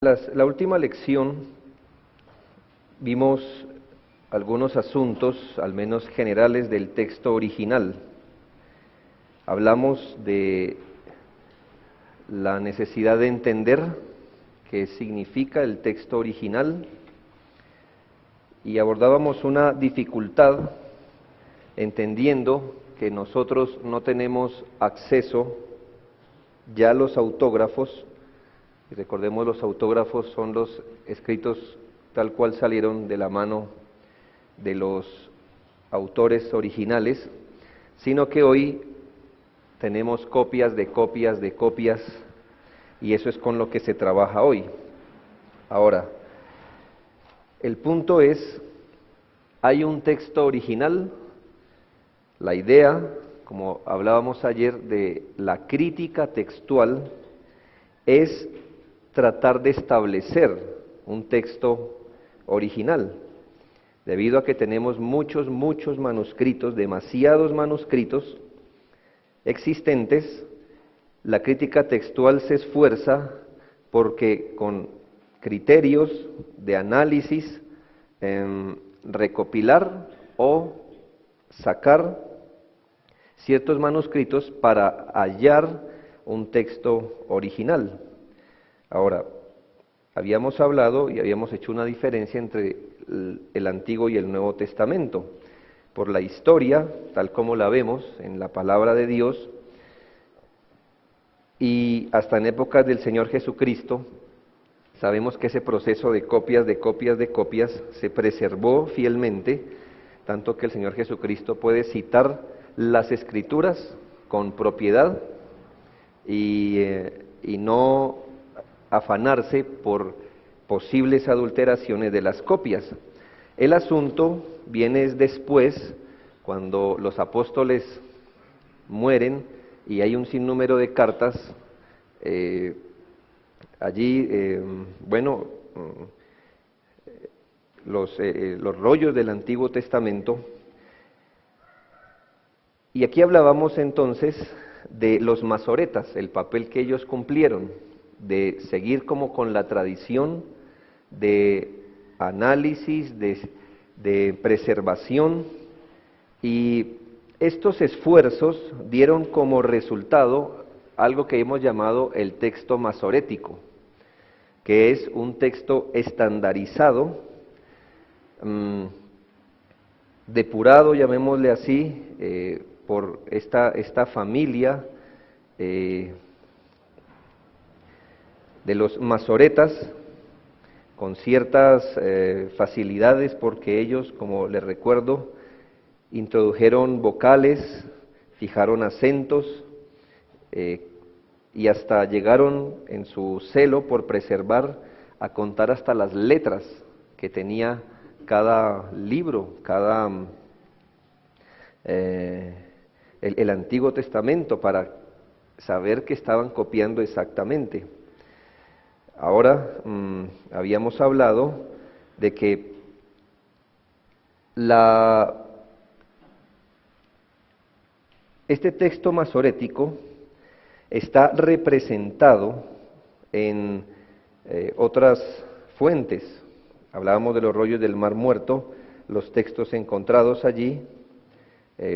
La última lección vimos algunos asuntos, al menos generales, del texto original. Hablamos de la necesidad de entender qué significa el texto original y abordábamos una dificultad entendiendo que nosotros no tenemos acceso ya a los autógrafos. Y recordemos, los autógrafos son los escritos tal cual salieron de la mano de los autores originales, sino que hoy tenemos copias de copias de copias, y eso es con lo que se trabaja hoy. Ahora, el punto es, hay un texto original. La idea, como hablábamos ayer, de la crítica textual es tratar de establecer un texto original. Debido a que tenemos muchos manuscritos, demasiados manuscritos existentes, la crítica textual se esfuerza porque con criterios de análisis, recopilar o sacar ciertos manuscritos para hallar un texto original. Ahora, habíamos hablado y habíamos hecho una diferencia entre el Antiguo y el Nuevo Testamento. Por la historia, tal como la vemos en la palabra de Dios, y hasta en épocas del Señor Jesucristo, sabemos que ese proceso de copias, de copias, de copias, se preservó fielmente, tanto que el Señor Jesucristo puede citar las Escrituras con propiedad y no afanarse por posibles adulteraciones de las copias. El asunto viene después, cuando los apóstoles mueren y hay un sinnúmero de cartas allí, los rollos del Antiguo Testamento. Y aquí hablábamos entonces de los masoretas, el papel que ellos cumplieron, de seguir como con la tradición de análisis, de preservación, y estos esfuerzos dieron como resultado algo que hemos llamado el texto masorético, que es un texto estandarizado, depurado, llamémosle así, por esta familia de los masoretas, con ciertas facilidades, porque ellos, como les recuerdo, introdujeron vocales, fijaron acentos, y hasta llegaron, en su celo por preservar, a contar hasta las letras que tenía cada libro, el Antiguo Testamento, para saber que estaban copiando exactamente. Ahora, habíamos hablado de que este texto masorético está representado en otras fuentes. Hablábamos de los rollos del Mar Muerto, los textos encontrados allí,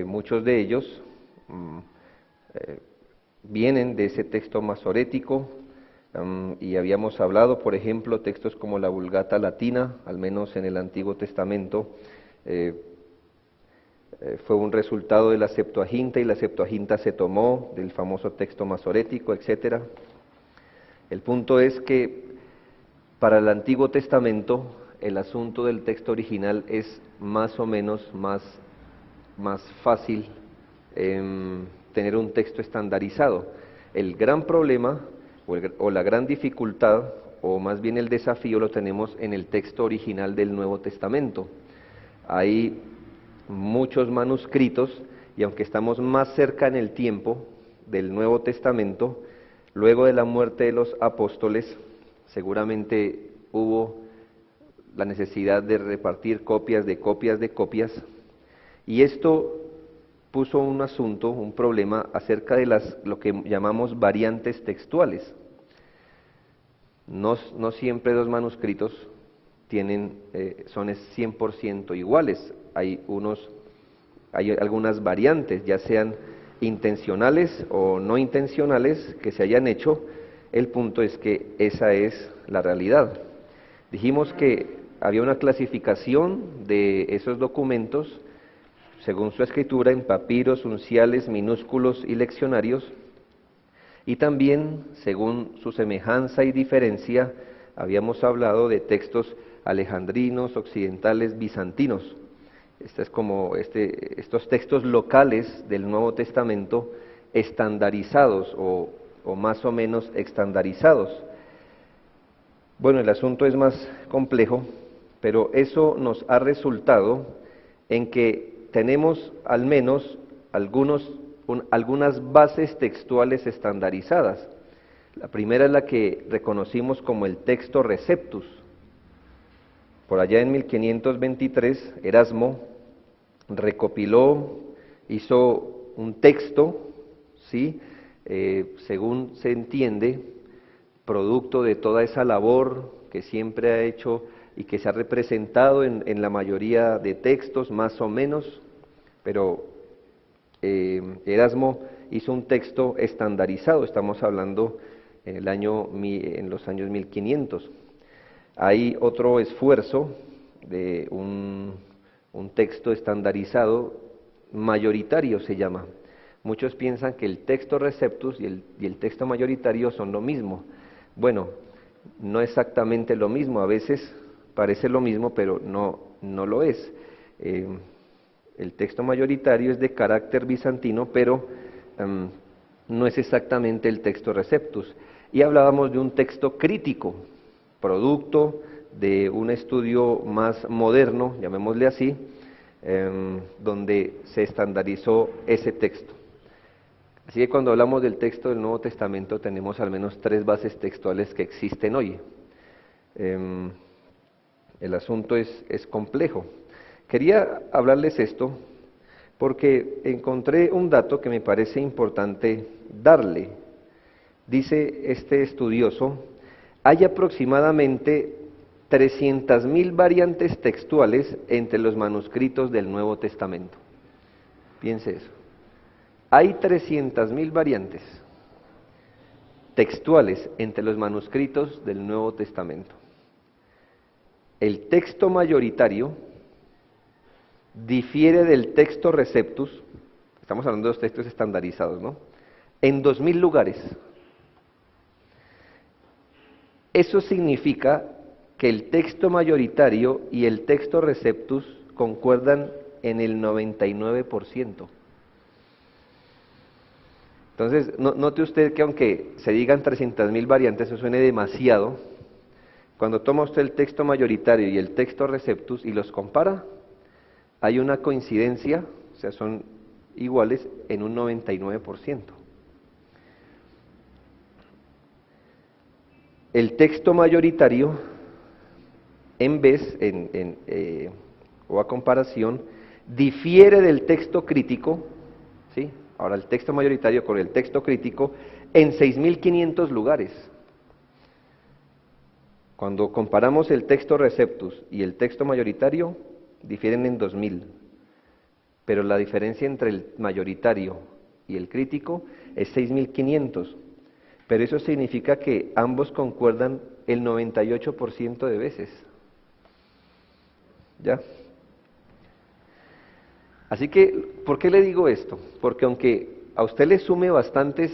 muchos de ellos vienen de ese texto masorético, y habíamos hablado, por ejemplo, textos como la Vulgata Latina, al menos en el Antiguo Testamento, fue un resultado de la Septuaginta, y la Septuaginta se tomó del famoso texto masorético, etc. El punto es que para el Antiguo Testamento el asunto del texto original es más o menos más fácil tener un texto estandarizado. El gran problema o la gran dificultad, o más bien el desafío, lo tenemos en el texto original del Nuevo Testamento. Hay muchos manuscritos, y aunque estamos más cerca en el tiempo del Nuevo Testamento, luego de la muerte de los apóstoles, seguramente hubo la necesidad de repartir copias de copias de copias, y esto puso un asunto, un problema acerca de lo que llamamos variantes textuales. No siempre los manuscritos son 100% iguales. Hay algunas variantes, ya sean intencionales o no intencionales, que se hayan hecho. El punto es que esa es la realidad. Dijimos que había una clasificación de esos documentos según su escritura en papiros, unciales, minúsculos y leccionarios, y también según su semejanza y diferencia. Habíamos hablado de textos alejandrinos, occidentales, bizantinos. Estos textos locales del Nuevo Testamento estandarizados o más o menos estandarizados. Bueno, el asunto es más complejo, pero eso nos ha resultado en que tenemos al menos algunas bases textuales estandarizadas. La primera es la que reconocimos como el texto Receptus. Por allá en 1523, Erasmo recopiló, hizo un texto, ¿sí? Según se entiende, producto de toda esa labor que siempre ha hecho y que se ha representado en la mayoría de textos, más o menos, pero Erasmo hizo un texto estandarizado. Estamos hablando en los años 1500. Hay otro esfuerzo de un texto estandarizado, mayoritario se llama. Muchos piensan que el texto Receptus y el texto mayoritario son lo mismo. Bueno, no exactamente lo mismo, a veces parece lo mismo, pero no lo es. El texto mayoritario es de carácter bizantino, pero no es exactamente el texto Receptus. Y hablábamos de un texto crítico, producto de un estudio más moderno, llamémosle así, donde se estandarizó ese texto. Así que cuando hablamos del texto del Nuevo Testamento tenemos al menos 3 bases textuales que existen hoy. El asunto es complejo. Quería hablarles esto porque encontré un dato que me parece importante darle. Dice este estudioso: hay aproximadamente 300.000 variantes textuales entre los manuscritos del Nuevo Testamento. Piense eso. Hay 300.000 variantes textuales entre los manuscritos del Nuevo Testamento. El texto mayoritario difiere del texto Receptus, estamos hablando de los textos estandarizados, ¿no?, en 2.000 lugares. Eso significa que el texto mayoritario y el texto Receptus concuerdan en el 99%. Entonces, note usted que aunque se digan 300.000 variantes, eso suene demasiado. Cuando toma usted el texto mayoritario y el texto Receptus y los compara, hay una coincidencia, o sea, son iguales en un 99%. El texto mayoritario, o a comparación, difiere del texto crítico, ¿sí? Ahora, el texto mayoritario con el texto crítico en 6.500 lugares. Cuando comparamos el texto Receptus y el texto mayoritario, difieren en 2.000. Pero la diferencia entre el mayoritario y el crítico es 6.500. Pero eso significa que ambos concuerdan el 98% de veces. ¿Ya? Así que, ¿por qué le digo esto? Porque aunque a usted le sume bastantes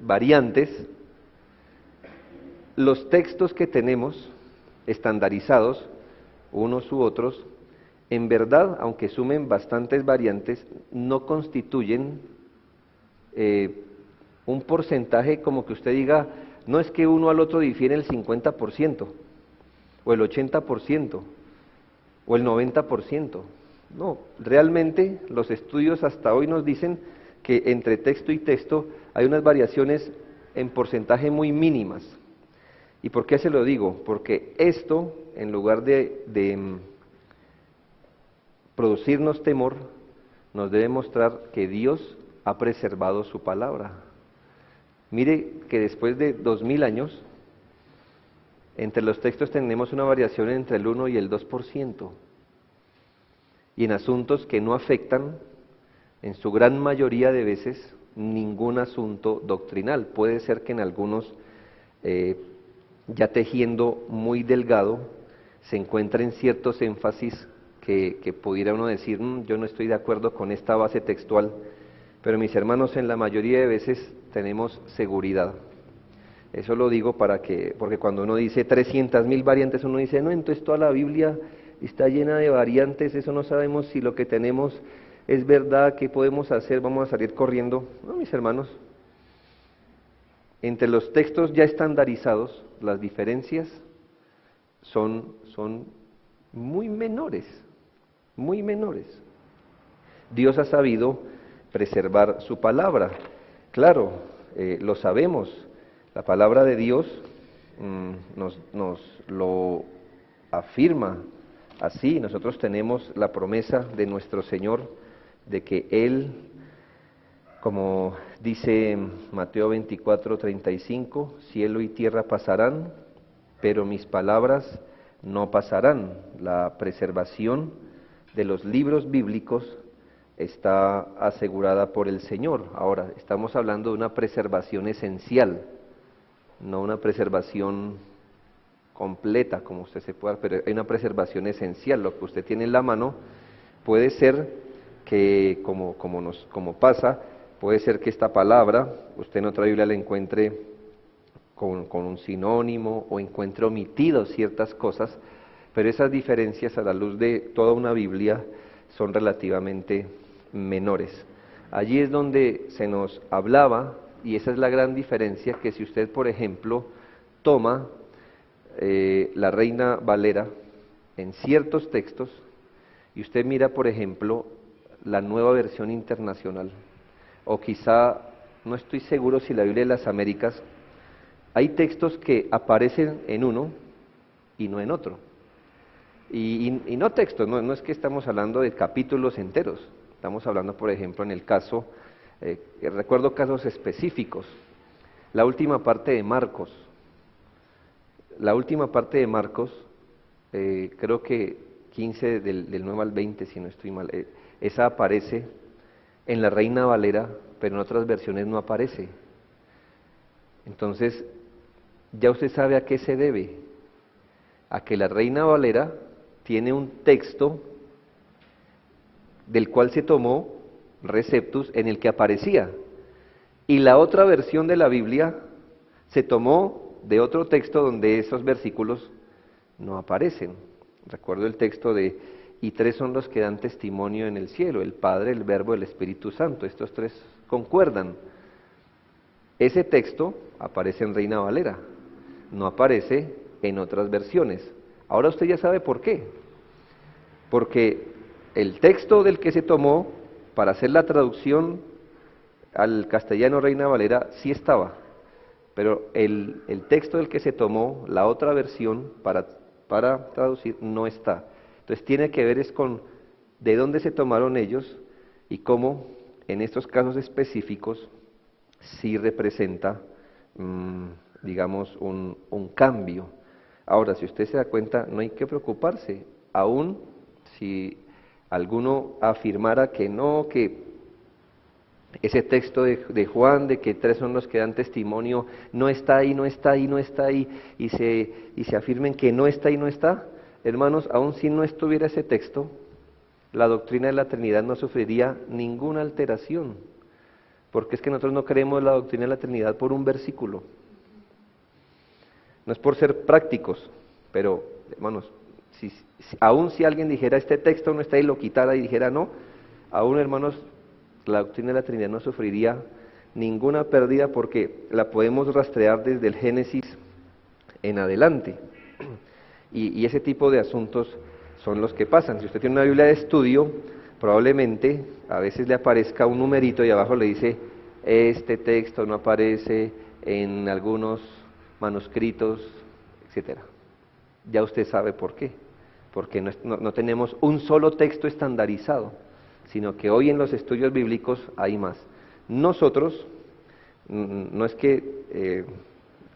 variantes, los textos que tenemos estandarizados, unos u otros, en verdad, aunque sumen bastantes variantes, no constituyen un porcentaje como que usted diga, no es que uno al otro difiere el 50%, o el 80%, o el 90%. No, realmente los estudios hasta hoy nos dicen que entre texto y texto hay unas variaciones en porcentaje muy mínimas. ¿Y por qué se lo digo? Porque esto, en lugar de producirnos temor, nos debe mostrar que Dios ha preservado su palabra. Mire que después de 2000 años, entre los textos tenemos una variación entre el 1 y el 2%. Y en asuntos que no afectan, en su gran mayoría de veces, ningún asunto doctrinal. Puede ser que en algunos, ya tejiendo muy delgado, se encuentren ciertos énfasis que pudiera uno decir, yo no estoy de acuerdo con esta base textual, pero mis hermanos, en la mayoría de veces tenemos seguridad. Eso lo digo porque cuando uno dice 300.000 variantes, uno dice, no, entonces toda la Biblia está llena de variantes, eso no sabemos si lo que tenemos es verdad, qué podemos hacer, vamos a salir corriendo. No, mis hermanos, entre los textos ya estandarizados, las diferencias son muy menores, muy menores. Dios ha sabido preservar su palabra. Claro, lo sabemos, la palabra de Dios nos lo afirma así. Nosotros tenemos la promesa de nuestro Señor de que Él, como dice Mateo 24:35, cielo y tierra pasarán, pero mis palabras no pasarán. La preservación de los libros bíblicos está asegurada por el Señor. Ahora, estamos hablando de una preservación esencial, no una preservación completa, como usted se pueda, pero hay una preservación esencial. Lo que usted tiene en la mano puede ser que, como pasa, puede ser que esta palabra, usted en otra Biblia la encuentre con un sinónimo o encuentre omitidas ciertas cosas, pero esas diferencias a la luz de toda una Biblia son relativamente menores. Allí es donde se nos hablaba, y esa es la gran diferencia, que si usted, por ejemplo, toma la Reina Valera en ciertos textos, y usted mira, por ejemplo, la Nueva Versión Internacional, o quizá, no estoy seguro si la Biblia de las Américas, hay textos que aparecen en uno y no en otro. Y no textos, no es que estamos hablando de capítulos enteros, estamos hablando, por ejemplo, en el caso, recuerdo casos específicos, la última parte de Marcos. La última parte de Marcos, creo que 15 del 9 al 20, si no estoy mal, esa aparece en la Reina Valera, pero en otras versiones no aparece. Entonces, ya usted sabe a qué se debe, a que la Reina Valera tiene un texto del cual se tomó Receptus en el que aparecía, y la otra versión de la Biblia se tomó de otro texto donde esos versículos no aparecen. Recuerdo el texto de, y tres son los que dan testimonio en el cielo, el Padre, el Verbo, el Espíritu Santo, estos tres concuerdan. Ese texto aparece en Reina Valera, no aparece en otras versiones. Ahora usted ya sabe por qué. Porque el texto del que se tomó para hacer la traducción al castellano Reina Valera sí estaba, pero el texto del que se tomó, la otra versión para traducir, no está. Entonces tiene que ver es con de dónde se tomaron ellos y cómo en estos casos específicos sí representa, digamos, un cambio. Ahora, si usted se da cuenta, no hay que preocuparse, aún si alguno afirmara que no, que ese texto de Juan, de que tres son los que dan testimonio, no está ahí, no está ahí, no está ahí, y se afirmen que no está ahí, no está, hermanos, aun si no estuviera ese texto, la doctrina de la Trinidad no sufriría ninguna alteración, porque es que nosotros no creemos la doctrina de la Trinidad por un versículo. No es por ser prácticos, pero, hermanos, aun si alguien dijera este texto no está ahí, lo quitara y dijera no, aún, hermanos, la doctrina de la Trinidad no sufriría ninguna pérdida porque la podemos rastrear desde el Génesis en adelante. Y ese tipo de asuntos son los que pasan. Si usted tiene una Biblia de estudio, probablemente a veces le aparezca un numerito y abajo le dice, este texto no aparece en algunos manuscritos, etcétera. Ya usted sabe por qué. Porque no tenemos un solo texto estandarizado, sino que hoy en los estudios bíblicos hay más. Nosotros, no es que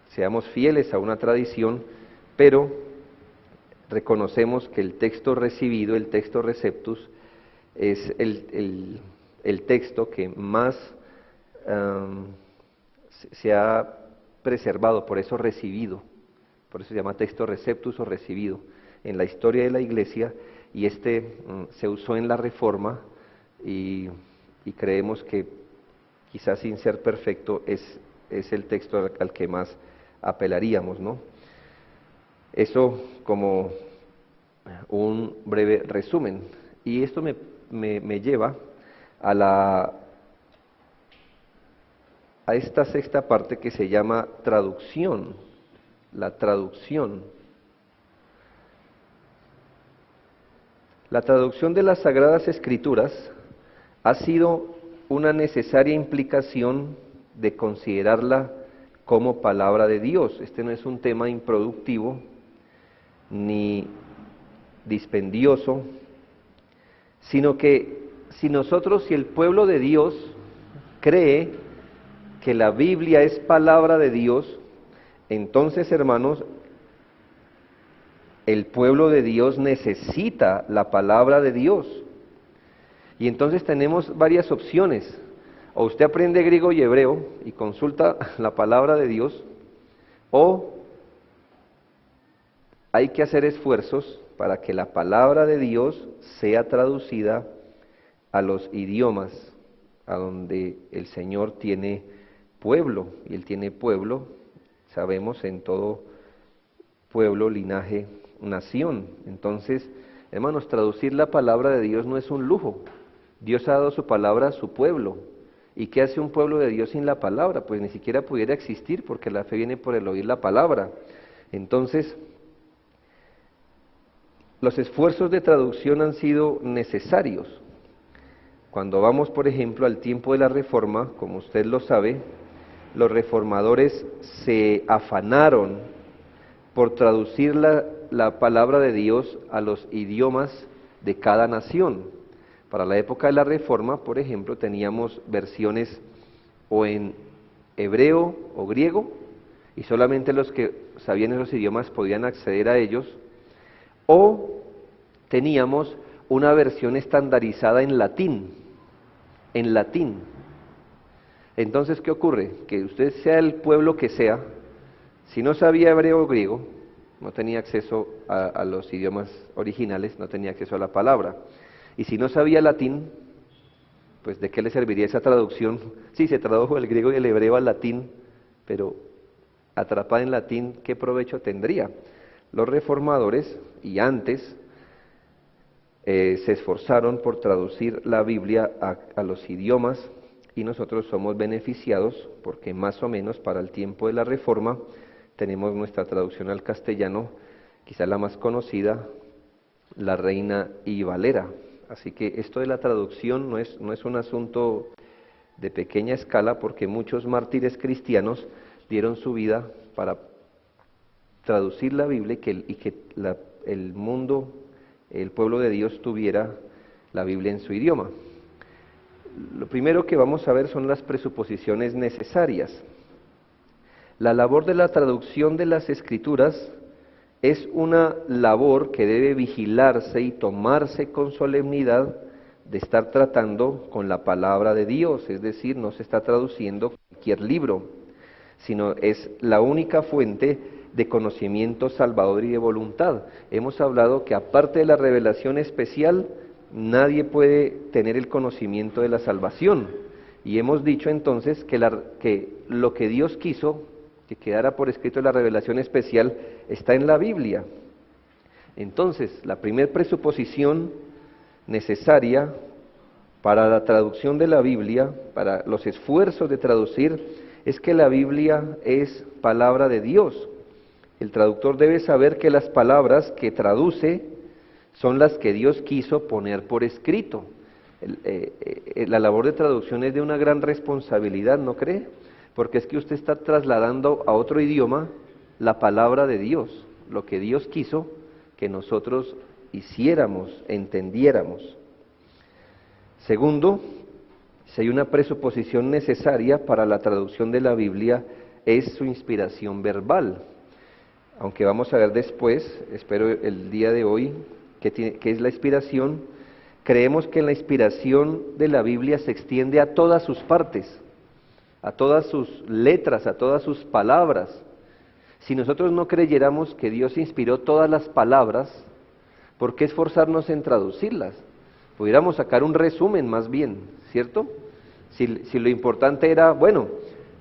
seamos fieles a una tradición, pero reconocemos que el texto recibido, el texto receptus, es el texto que más se ha preservado, por eso recibido, por eso se llama texto receptus o recibido en la historia de la Iglesia, y se usó en la Reforma, y creemos que quizás sin ser perfecto es el texto al que más apelaríamos, ¿no? Eso como un breve resumen. Y esto me lleva a esta sexta parte que se llama traducción, la traducción. La traducción de las Sagradas Escrituras ha sido una necesaria implicación de considerarla como palabra de Dios. Este no es un tema improductivo ni dispendioso, sino que si el pueblo de Dios cree que la Biblia es palabra de Dios, entonces, hermanos, el pueblo de Dios necesita la palabra de Dios. Y entonces tenemos varias opciones. O usted aprende griego y hebreo y consulta la palabra de Dios, o hay que hacer esfuerzos para que la palabra de Dios sea traducida a los idiomas a donde el Señor tiene pueblo, y Él tiene pueblo, sabemos, en todo pueblo, linaje, nación. Entonces, hermanos, traducir la palabra de Dios no es un lujo. Dios ha dado su palabra a su pueblo. ¿Y qué hace un pueblo de Dios sin la palabra? Pues ni siquiera pudiera existir, porque la fe viene por el oír la palabra. Entonces, los esfuerzos de traducción han sido necesarios. Cuando vamos, por ejemplo, al tiempo de la Reforma, como usted lo sabe, los reformadores se afanaron por traducir la palabra de Dios a los idiomas de cada nación. Para la época de la Reforma, por ejemplo, teníamos versiones o en hebreo o griego, y solamente los que sabían esos idiomas podían acceder a ellos, o teníamos una versión estandarizada en latín, Entonces, ¿qué ocurre? Que usted sea el pueblo que sea, si no sabía hebreo o griego, no tenía acceso a los idiomas originales, no tenía acceso a la palabra. Y si no sabía latín, pues ¿de qué le serviría esa traducción? Sí, se tradujo el griego y el hebreo al latín, pero atrapada en latín, ¿qué provecho tendría? Los reformadores, y antes, se esforzaron por traducir la Biblia a los idiomas, y nosotros somos beneficiados porque más o menos para el tiempo de la Reforma tenemos nuestra traducción al castellano, quizá la más conocida, la Reina y Valera. Así que esto de la traducción no es un asunto de pequeña escala, porque muchos mártires cristianos dieron su vida para traducir la Biblia y que el mundo, el pueblo de Dios, tuviera la Biblia en su idioma. Lo primero que vamos a ver son las presuposiciones necesarias. La labor de la traducción de las Escrituras es una labor que debe vigilarse y tomarse con solemnidad de estar tratando con la palabra de Dios, es decir, no se está traduciendo cualquier libro, sino es la única fuente de conocimiento salvador y de voluntad. Hemos hablado que aparte de la revelación especial, nadie puede tener el conocimiento de la salvación, y hemos dicho entonces que lo que Dios quiso que quedara por escrito en la revelación especial está en la Biblia. Entonces, la primera presuposición necesaria para la traducción de la Biblia, para los esfuerzos de traducir, es que la Biblia es palabra de Dios. El traductor debe saber que las palabras que traduce son las que Dios quiso poner por escrito. La labor de traducción es de una gran responsabilidad, ¿no cree? Porque es que usted está trasladando a otro idioma la palabra de Dios, lo que Dios quiso que nosotros hiciéramos, entendiéramos. Segundo, si hay una presuposición necesaria para la traducción de la Biblia, es su inspiración verbal. aunque vamos a ver después, espero el día de hoy, qué es la inspiración. Creemos que la inspiración de la Biblia se extiende a todas sus partes, a todas sus letras, a todas sus palabras. Si nosotros no creyéramos que Dios inspiró todas las palabras, ¿por qué esforzarnos en traducirlas? Pudiéramos sacar un resumen más bien, ¿cierto? Si lo importante era, bueno,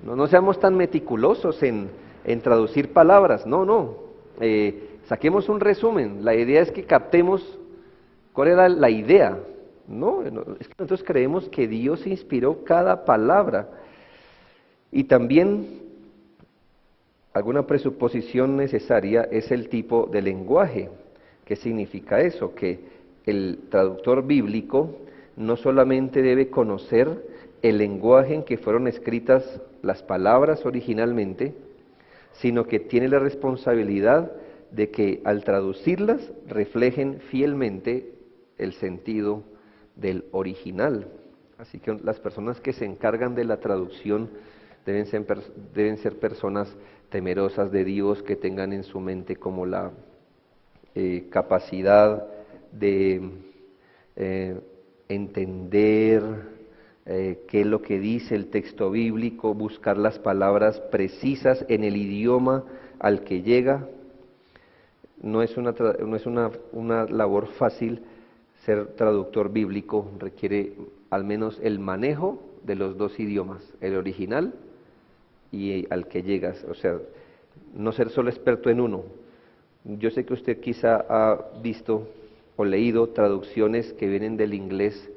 no seamos tan meticulosos en traducir palabras, no, saquemos un resumen. La idea es que captemos cuál era la idea, ¿no? Es que nosotros creemos que Dios inspiró cada palabra. Y también alguna presuposición necesaria es el tipo de lenguaje. ¿Qué significa eso? Que el traductor bíblico no solamente debe conocer el lenguaje en que fueron escritas las palabras originalmente, sino que tiene la responsabilidad de que al traducirlas reflejen fielmente el sentido del original. Así que las personas que se encargan de la traducción deben ser personas temerosas de Dios, que tengan en su mente como la capacidad de entender qué es lo que dice el texto bíblico, buscar las palabras precisas en el idioma al que llega. No es una labor fácil ser traductor bíblico, requiere al menos el manejo de los dos idiomas, el original y al que llegas, o sea, no ser solo experto en uno. Yo sé que usted quizá ha visto o leído traducciones que vienen del inglés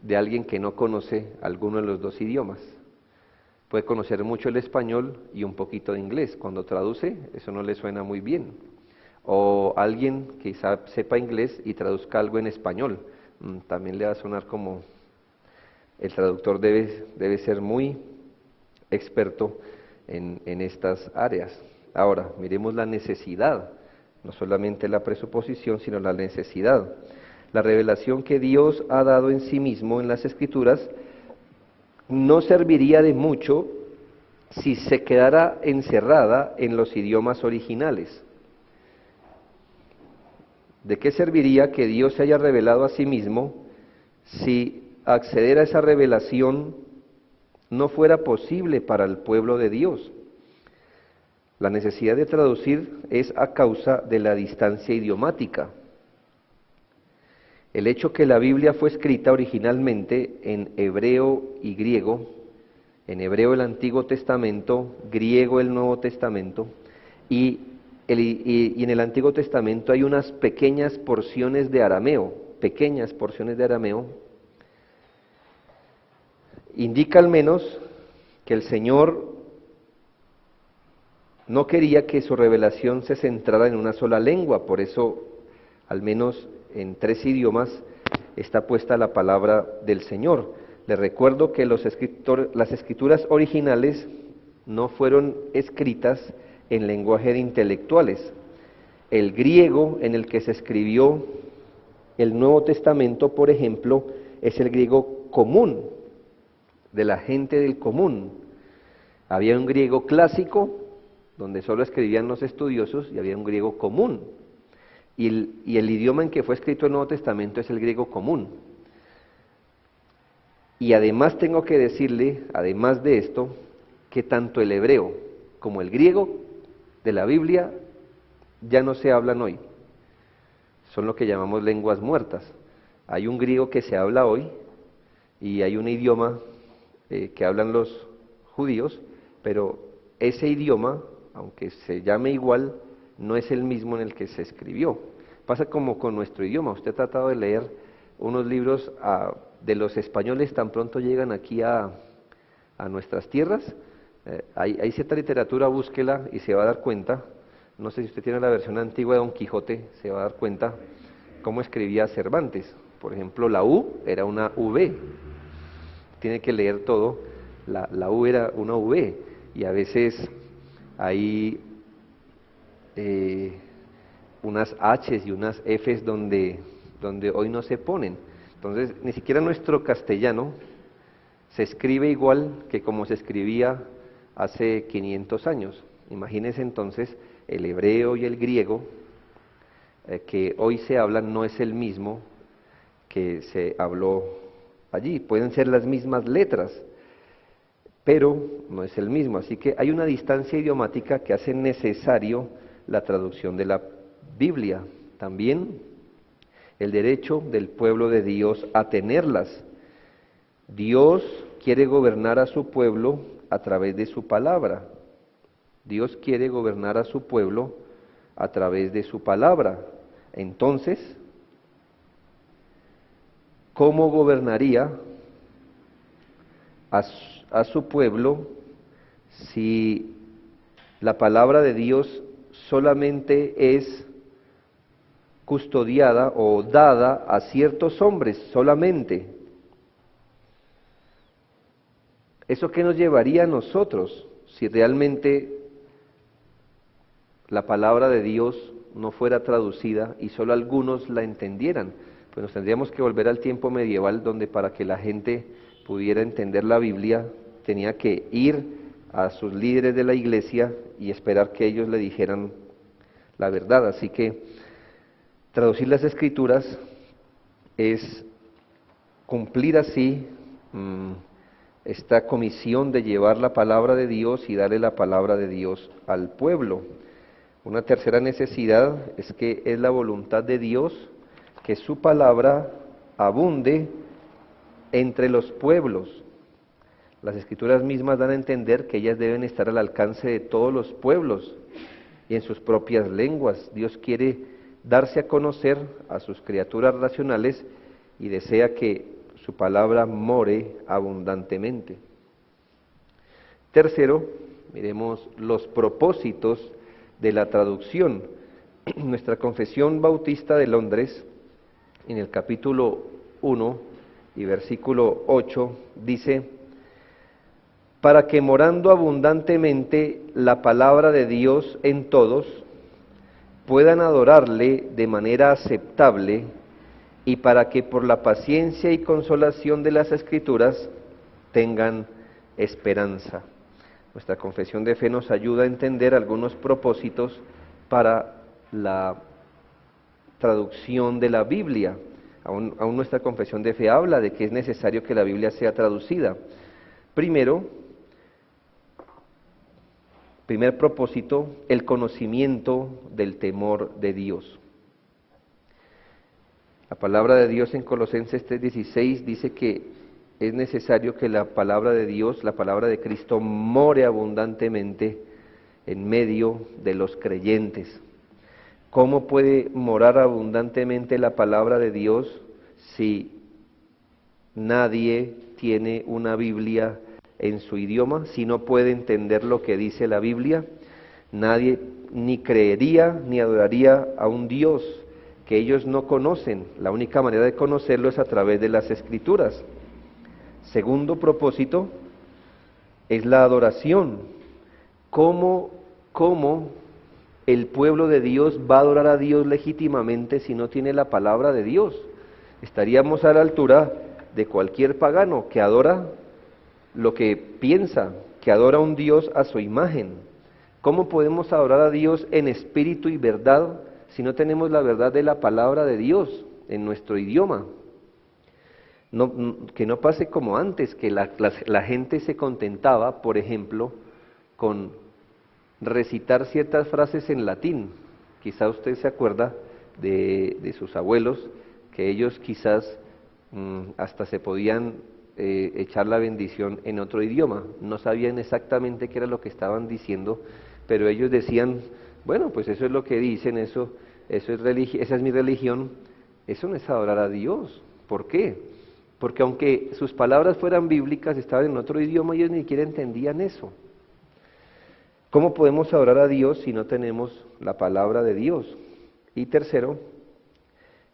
de alguien que no conoce alguno de los dos idiomas. Puede conocer mucho el español y un poquito de inglés. Cuando traduce, eso no le suena muy bien. O alguien que sepa inglés y traduzca algo en español, también le va a sonar como... El traductor debe ser muy experto en estas áreas. Ahora, miremos la necesidad, no solamente la presuposición, sino la necesidad. La revelación que Dios ha dado en sí mismo en las Escrituras no serviría de mucho si se quedara encerrada en los idiomas originales. ¿De qué serviría que Dios se haya revelado a sí mismo si acceder a esa revelación no fuera posible para el pueblo de Dios? La necesidad de traducir es a causa de la distancia idiomática. El hecho que la Biblia fue escrita originalmente en hebreo y griego, en hebreo el Antiguo Testamento, griego el Nuevo Testamento, y en el Antiguo Testamento hay unas pequeñas porciones de arameo, indica al menos que el Señor no quería que su revelación se centrara en una sola lengua, por eso al menos en 3 idiomas está puesta la palabra del Señor. Les recuerdo que las escrituras originales no fueron escritas en lenguaje de intelectuales. El griego en el que se escribió el Nuevo Testamento, por ejemplo, es el griego común, de la gente del común. Había un griego clásico, donde solo escribían los estudiosos, y había un griego común. Y el idioma en que fue escrito el Nuevo Testamento es el griego común. Y además tengo que decirle, además de esto, que tanto el hebreo como el griego de la Biblia ya no se hablan hoy. Son lo que llamamos lenguas muertas. Hay un griego que se habla hoy y hay un idioma que hablan los judíos, pero ese idioma, aunque se llame igual, no es el mismo en el que se escribió. Pasa como con nuestro idioma. Usted ha tratado de leer unos libros de los españoles, tan pronto llegan aquí a nuestras tierras. Hay cierta literatura, búsquela y se va a dar cuenta. No sé si usted tiene la versión antigua de Don Quijote, se va a dar cuenta cómo escribía Cervantes. Por ejemplo, la U era una V. Tiene que leer todo. La U era una V. Y a veces hay unas H's y unas F's donde hoy no se ponen. Entonces, ni siquiera nuestro castellano se escribe igual que como se escribía hace 500 años. Imagínense entonces, el hebreo y el griego que hoy se hablan no es el mismo que se habló allí. Pueden ser las mismas letras, pero no es el mismo. Así que hay una distancia idiomática que hace necesario la traducción de la Biblia. También el derecho del pueblo de Dios a tenerlas. Dios quiere gobernar a su pueblo a través de su palabra. Dios quiere gobernar a su pueblo a través de su palabra. Entonces, ¿cómo gobernaría a su pueblo si la palabra de Dios solamente es custodiada o dada a ciertos hombres solamente? ¿Eso qué nos llevaría a nosotros si realmente la palabra de Dios no fuera traducida y solo algunos la entendieran? Pues nos tendríamos que volver al tiempo medieval, donde para que la gente pudiera entender la Biblia tenía que ir a sus líderes de la iglesia y esperar que ellos le dijeran la verdad. Así que traducir las Escrituras es cumplir así esta comisión de llevar la palabra de Dios y darle la palabra de Dios al pueblo. Una tercera necesidad es que es la voluntad de Dios que su palabra abunde entre los pueblos. Las Escrituras mismas dan a entender que ellas deben estar al alcance de todos los pueblos y en sus propias lenguas. Dios quiere darse a conocer a sus criaturas racionales y desea que su palabra more abundantemente. Tercero, miremos los propósitos de la traducción. Nuestra Confesión Bautista de Londres, en el capítulo 1 y versículo 8, dice: para que morando abundantemente la palabra de Dios en todos, puedan adorarle de manera aceptable, y para que por la paciencia y consolación de las Escrituras tengan esperanza. Nuestra confesión de fe nos ayuda a entender algunos propósitos para la traducción de la Biblia. Aún nuestra confesión de fe habla de que es necesario que la Biblia sea traducida. Primero, primer propósito, el conocimiento del temor de Dios. La palabra de Dios en Colosenses 3:16 dice que es necesario que la palabra de Dios, la palabra de Cristo, more abundantemente en medio de los creyentes. ¿Cómo puede morar abundantemente la palabra de Dios si nadie tiene una Biblia en su idioma, si no puede entender lo que dice la Biblia? Nadie ni creería ni adoraría a un Dios que ellos no conocen. La única manera de conocerlo es a través de las Escrituras. Segundo propósito es la adoración. ¿Cómo el pueblo de Dios va a adorar a Dios legítimamente si no tiene la palabra de Dios? Estaríamos a la altura de cualquier pagano que adora lo que piensa, que adora a un Dios a su imagen. ¿Cómo podemos adorar a Dios en espíritu y verdad si no tenemos la verdad de la palabra de Dios en nuestro idioma? Que no pase como antes, que la gente se contentaba, por ejemplo, con recitar ciertas frases en latín. Quizá usted se acuerda de sus abuelos, que ellos quizás hasta se podían echar la bendición en otro idioma. No sabían exactamente qué era lo que estaban diciendo, pero ellos decían: bueno, pues eso es lo que dicen, esa es mi religión. Eso no es adorar a Dios. ¿Por qué? Porque aunque sus palabras fueran bíblicas, estaban en otro idioma y ellos ni siquiera entendían eso. ¿Cómo podemos adorar a Dios si no tenemos la palabra de Dios? Y tercero,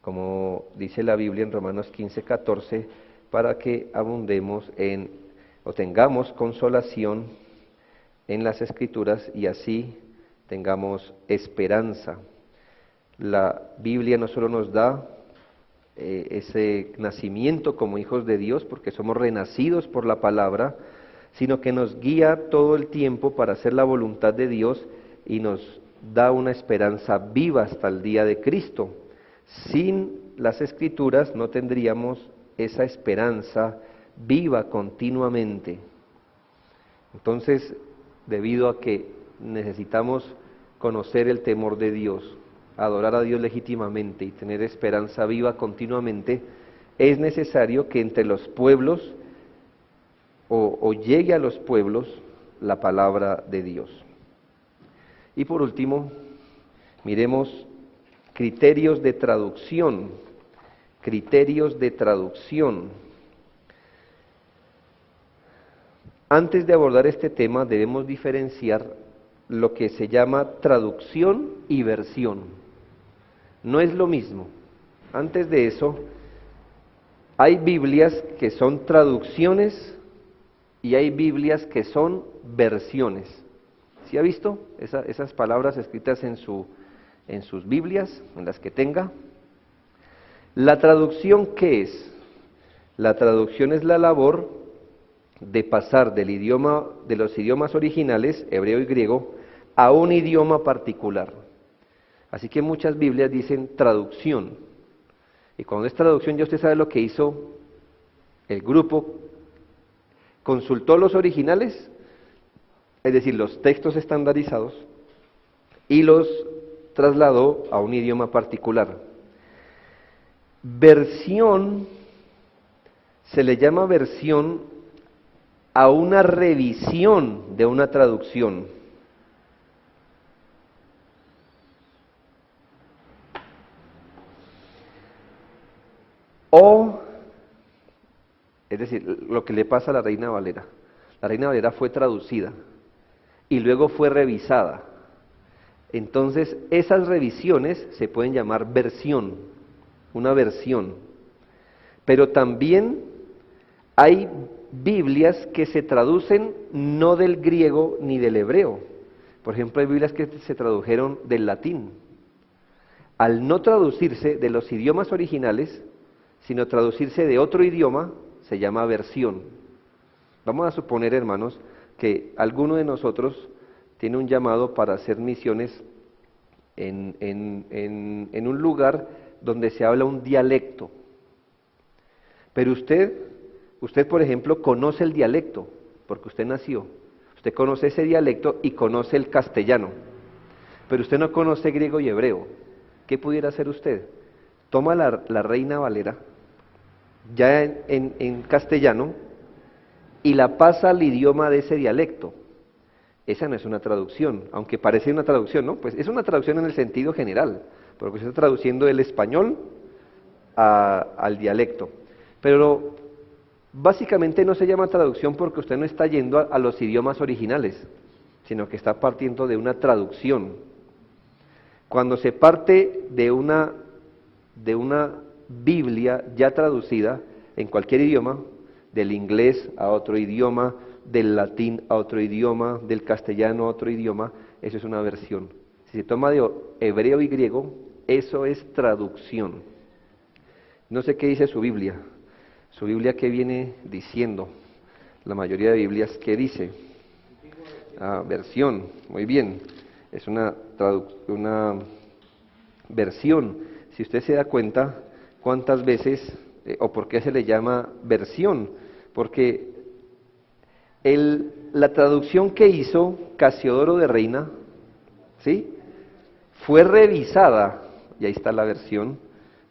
como dice la Biblia en Romanos 15:14, para que abundemos o tengamos consolación en las Escrituras y así tengamos esperanza. La Biblia no solo nos da ese nacimiento como hijos de Dios, porque somos renacidos por la palabra, sino que nos guía todo el tiempo para hacer la voluntad de Dios y nos da una esperanza viva hasta el día de Cristo. Sin las Escrituras no tendríamos esa esperanza viva continuamente. Entonces, debido a que necesitamos conocer el temor de Dios, adorar a Dios legítimamente y tener esperanza viva continuamente, es necesario que entre los pueblos o llegue a los pueblos la palabra de Dios. Y por último, miremos criterios de traducción. Criterios de traducción. Antes de abordar este tema debemos diferenciar lo que se llama traducción y versión. No es lo mismo. Antes de eso, hay Biblias que son traducciones y hay Biblias que son versiones. ¿Sí ha visto esas palabras escritas en sus Biblias, en las que tenga? ¿La traducción qué es? La traducción es la labor de pasar de los idiomas originales, hebreo y griego, a un idioma particular. Así que muchas Biblias dicen traducción. Y cuando es traducción, ya usted sabe lo que hizo el grupo. Consultó los originales, es decir, los textos estandarizados, y los trasladó a un idioma particular. Versión, se le llama versión a una revisión de una traducción. O, es decir, lo que le pasa a la Reina Valera. La Reina Valera fue traducida y luego fue revisada. Entonces, esas revisiones se pueden llamar versión, una versión. Pero también hay Biblias que se traducen no del griego ni del hebreo. Por ejemplo, hay Biblias que se tradujeron del latín. Al no traducirse de los idiomas originales, sino traducirse de otro idioma, se llama versión. Vamos a suponer, hermanos, que alguno de nosotros tiene un llamado para hacer misiones en un lugar donde se habla un dialecto. Pero usted, por ejemplo, conoce el dialecto, porque usted nació. Usted conoce ese dialecto y conoce el castellano, pero usted no conoce griego y hebreo. ¿Qué pudiera hacer usted? Toma la Reina Valera, ya en castellano, y la pasa al idioma de ese dialecto. Esa no es una traducción, aunque parece una traducción, ¿no? Pues es una traducción en el sentido general, porque se está traduciendo el español al dialecto. Pero básicamente no se llama traducción porque usted no está yendo a los idiomas originales, sino que está partiendo de una traducción. Cuando se parte de una Biblia ya traducida en cualquier idioma, del inglés a otro idioma, del latín a otro idioma, del castellano a otro idioma, eso es una versión. Si se toma de hebreo y griego, eso es traducción. No sé qué dice su Biblia. Su Biblia, ¿qué viene diciendo? La mayoría de Biblias, ¿qué dice? Versión, muy bien. Es una versión. Si usted se da cuenta, ¿cuántas veces o por qué se le llama versión? Porque la traducción que hizo Casiodoro de Reina, ¿sí?, fue revisada, y ahí está la versión,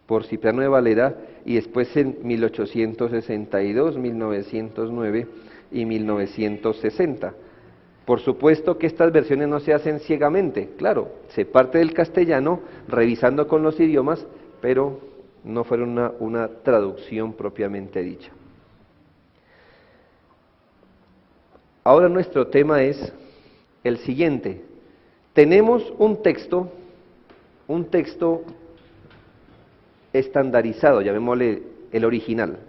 por Cipriano de Valera, y después en 1862, 1909 y 1960. Por supuesto que estas versiones no se hacen ciegamente, claro, se parte del castellano revisando con los idiomas, pero no fueron una traducción propiamente dicha. Ahora nuestro tema es el siguiente. Tenemos un texto estandarizado, llamémosle el original.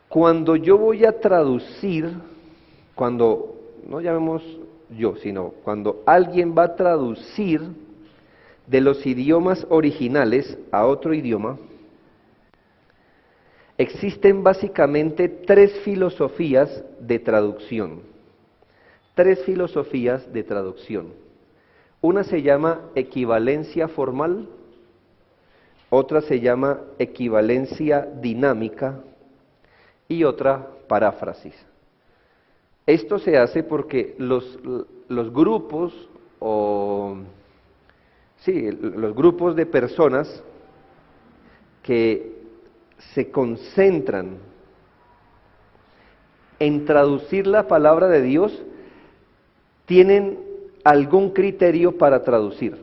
Cuando yo voy a traducir, no llamemos yo, sino cuando alguien va a traducir de los idiomas originales a otro idioma, Existen básicamente tres filosofías de traducción. Tres filosofías de traducción. Una se llama equivalencia formal, otra se llama equivalencia dinámica y otra paráfrasis. Esto se hace porque los grupos los grupos de personas que se concentran en traducir la palabra de Dios tienen algún criterio para traducir,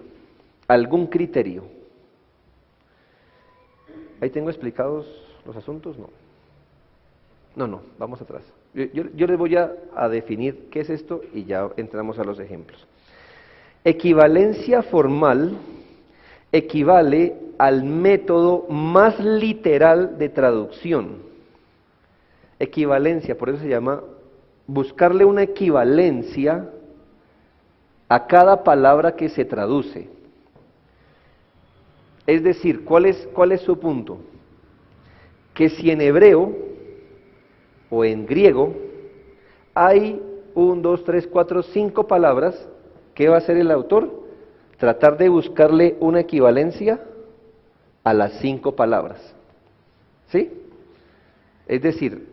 algún criterio. ¿Ahí tengo explicados los asuntos? No, vamos atrás. Yo les voy a definir qué es esto y ya entramos a los ejemplos. Equivalencia formal equivale al método más literal de traducción. Equivalencia, por eso se llama buscarle una equivalencia a cada palabra que se traduce. Es decir, ¿cuál es su punto? Que si en hebreo o en griego hay 1, 2, 3, 4, 5 palabras, ¿qué va a hacer el autor? Tratar de buscarle una equivalencia a las 5 palabras. ¿Sí? Es decir,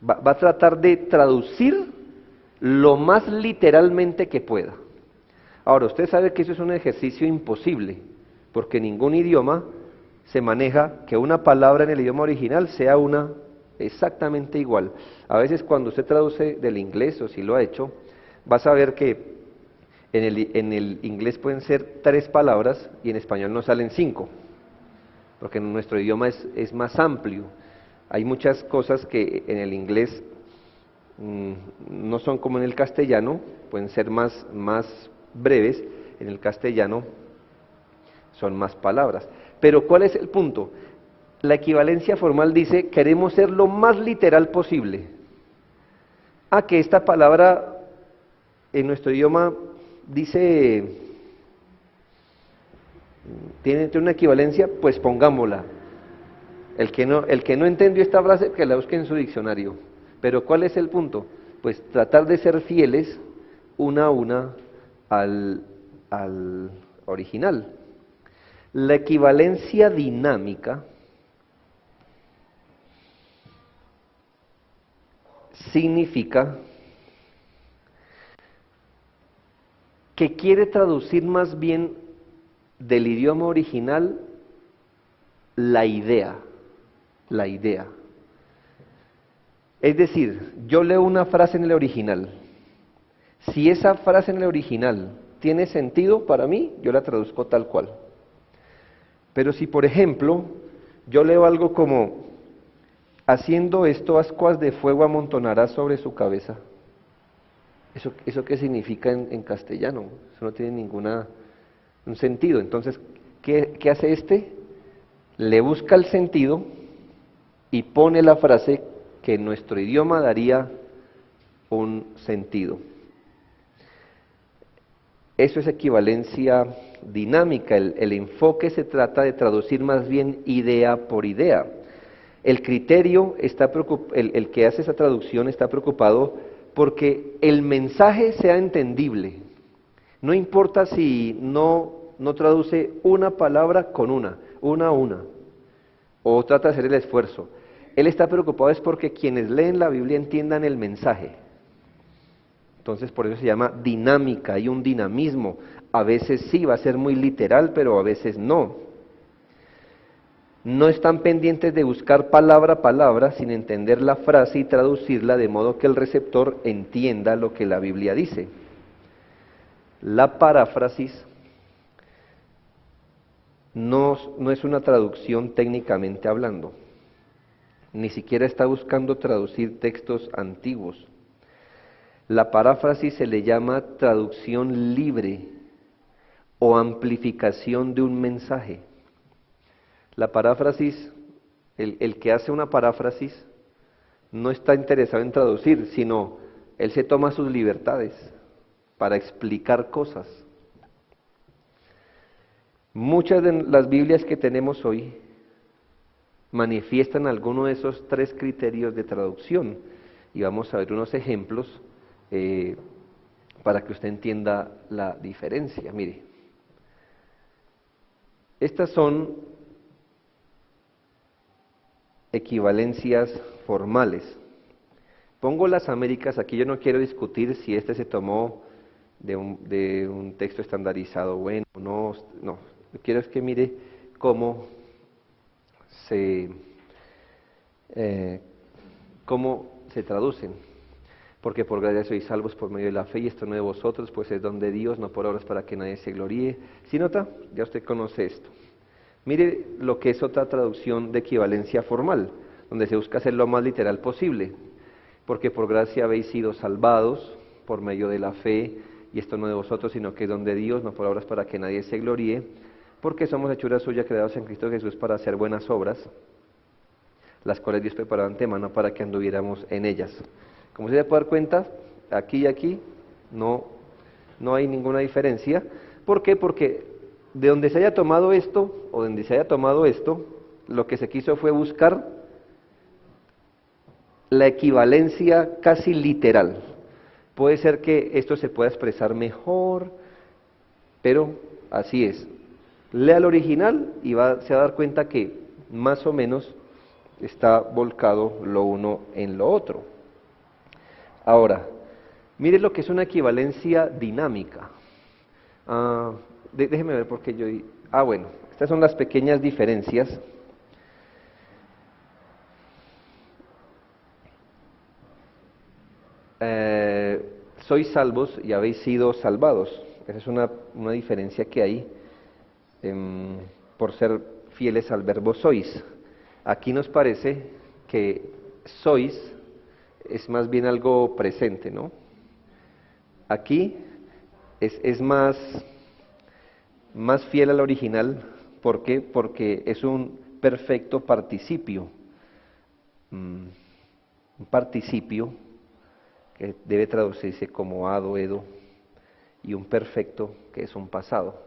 va a tratar de traducir lo más literalmente que pueda. Ahora, usted sabe que eso es un ejercicio imposible, porque ningún idioma se maneja que una palabra en el idioma original sea una exactamente igual. A veces cuando usted traduce del inglés, o si lo ha hecho, vas a ver que en el inglés pueden ser 3 palabras y en español no salen 5, porque nuestro idioma es más amplio. Hay muchas cosas que en el inglés no son como en el castellano, pueden ser más breves, en el castellano son más palabras. Pero ¿cuál es el punto? La equivalencia formal dice, queremos ser lo más literal posible. A que esta palabra en nuestro idioma dice, tiene una equivalencia, pues pongámosla. El que no entendió esta frase, que la busque en su diccionario. Pero ¿cuál es el punto? Pues tratar de ser fieles una a una al original. La equivalencia dinámica significa que quiere traducir más bien del idioma original la idea. Es decir, yo leo una frase en el original. Si esa frase en el original tiene sentido para mí, yo la traduzco tal cual. Pero si, por ejemplo, yo leo algo como, haciendo esto, ascuas de fuego amontonarás sobre su cabeza. ¿Eso qué significa en castellano? Eso no tiene un sentido. Entonces, ¿qué hace este? Le busca el sentido y pone la frase que en nuestro idioma daría un sentido. Eso es equivalencia dinámica. El enfoque se trata de traducir más bien idea por idea. El criterio el que hace esa traducción está preocupado porque el mensaje sea entendible. No importa si no traduce una palabra con una, o trata de hacer el esfuerzo. Él está preocupado es porque quienes leen la Biblia entiendan el mensaje. Entonces por eso se llama dinámica, hay un dinamismo. A veces sí va a ser muy literal, pero a veces no. No están pendientes de buscar palabra a palabra sin entender la frase y traducirla de modo que el receptor entienda lo que la Biblia dice. La paráfrasis no es una traducción técnicamente hablando, ni siquiera está buscando traducir textos antiguos. La paráfrasis se le llama traducción libre o amplificación de un mensaje. La paráfrasis, el que hace una paráfrasis no está interesado en traducir, sino él se toma sus libertades para explicar cosas. Muchas de las Biblias que tenemos hoy manifiestan alguno de esos tres criterios de traducción. Y vamos a ver unos ejemplos para que usted entienda la diferencia. Mire, estas son equivalencias formales. Pongo las Américas, aquí yo no quiero discutir si este se tomó de un texto estandarizado bueno o no, no, lo que quiero es que mire cómo se traducen. Porque por gracia sois salvos por medio de la fe, y esto no de vosotros, pues es don de Dios, no por obras para que nadie se gloríe. ¿Sí nota? Ya usted conoce esto. Mire lo que es otra traducción de equivalencia formal, donde se busca hacer lo más literal posible. Porque por gracia habéis sido salvados por medio de la fe, y esto no de vosotros, sino que es don de Dios, no por obras para que nadie se gloríe, porque somos hechura suya, creados en Cristo Jesús para hacer buenas obras, las cuales Dios preparó de antemano para que anduviéramos en ellas. Como se puede dar cuenta, aquí y aquí no hay ninguna diferencia. ¿Por qué? Porque de donde se haya tomado esto, o donde se haya tomado esto, lo que se quiso fue buscar la equivalencia casi literal. Puede ser que esto se pueda expresar mejor, pero así es. Lea el original y se va a dar cuenta que más o menos está volcado lo uno en lo otro. Ahora, mire lo que es una equivalencia dinámica. Déjeme ver porque yo... bueno, estas son las pequeñas diferencias. Sois salvos y habéis sido salvados. Esa es una diferencia que hay por ser fieles al verbo sois. Aquí nos parece que sois es más bien algo presente, ¿no? Aquí es más fiel al original. ¿Por qué? Porque es un perfecto participio. Un participio que debe traducirse como ado, edo, y un perfecto que es un pasado.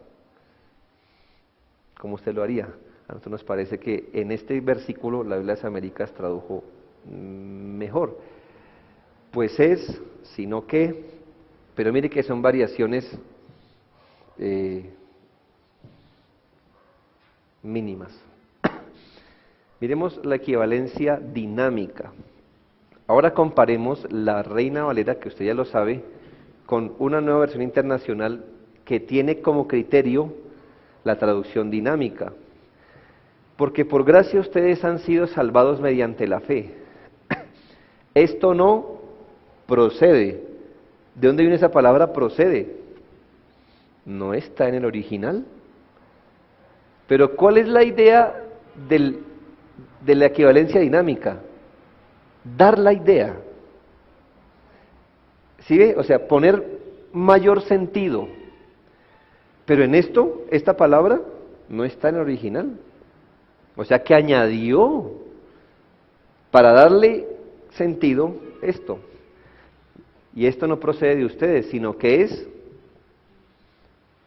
¿Cómo usted lo haría? A nosotros nos parece que en este versículo la Biblia de las Américas tradujo mejor. Pues es, sino que, pero mire que son variaciones mínimas. Miremos la equivalencia dinámica. Ahora comparemos la Reina Valera, que usted ya lo sabe, con una nueva versión internacional que tiene como criterio la traducción dinámica. Porque por gracia ustedes han sido salvados mediante la fe. Esto no procede. ¿De dónde viene esa palabra procede? No está en el original. Pero ¿cuál es la idea de la equivalencia dinámica? Dar la idea. ¿Sí ve? O sea, poner mayor sentido. Pero en esto, esta palabra no está en el original. O sea que añadió para darle sentido esto. Y esto no procede de ustedes, sino que es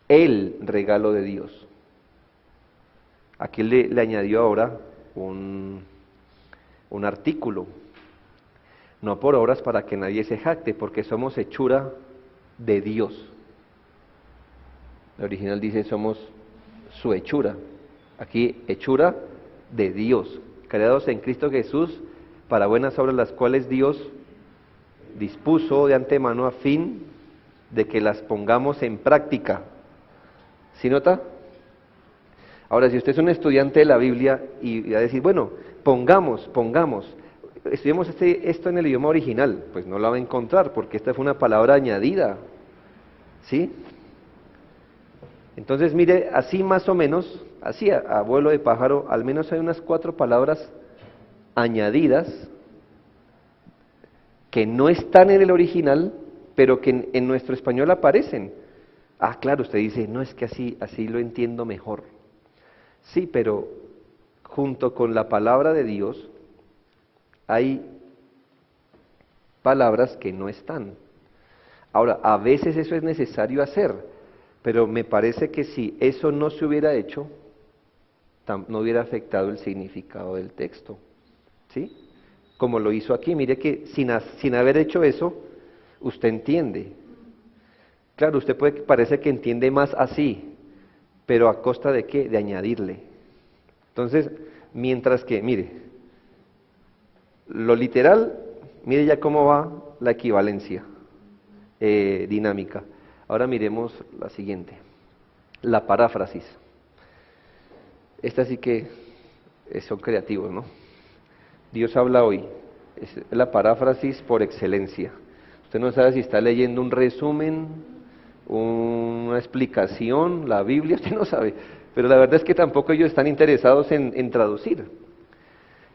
el regalo de Dios. Aquí le añadió ahora un artículo. No por obras para que nadie se jacte, porque somos hechura de Dios. El original dice somos su hechura. Aquí, hechura de Dios, creados en Cristo Jesús para buenas obras, las cuales Dios dispuso de antemano a fin de que las pongamos en práctica. ¿Sí nota? Ahora, si usted es un estudiante de la Biblia y va a decir, bueno, pongamos, estudiemos esto en el idioma original, pues no la va a encontrar, porque esta fue una palabra añadida. ¿Sí? Entonces, mire, así más o menos, así a vuelo de pájaro, al menos hay unas 4 palabras añadidas que no están en el original, pero que en nuestro español aparecen. Claro, usted dice, no, es que así lo entiendo mejor. Sí, pero junto con la palabra de Dios hay palabras que no están. Ahora, a veces eso es necesario hacer, pero me parece que si eso no se hubiera hecho, no hubiera afectado el significado del texto, ¿sí? Como lo hizo aquí, mire que sin haber hecho eso, usted entiende. Claro, usted parece que entiende más así, pero ¿a costa de qué? De añadirle. Entonces, mientras que, mire, lo literal, mire ya cómo va la equivalencia dinámica. Ahora miremos la siguiente, la paráfrasis. Esta sí que son creativos, ¿no? Dios habla hoy, es la paráfrasis por excelencia. Usted no sabe si está leyendo un resumen, una explicación, la Biblia, usted no sabe. Pero la verdad es que tampoco ellos están interesados en traducir.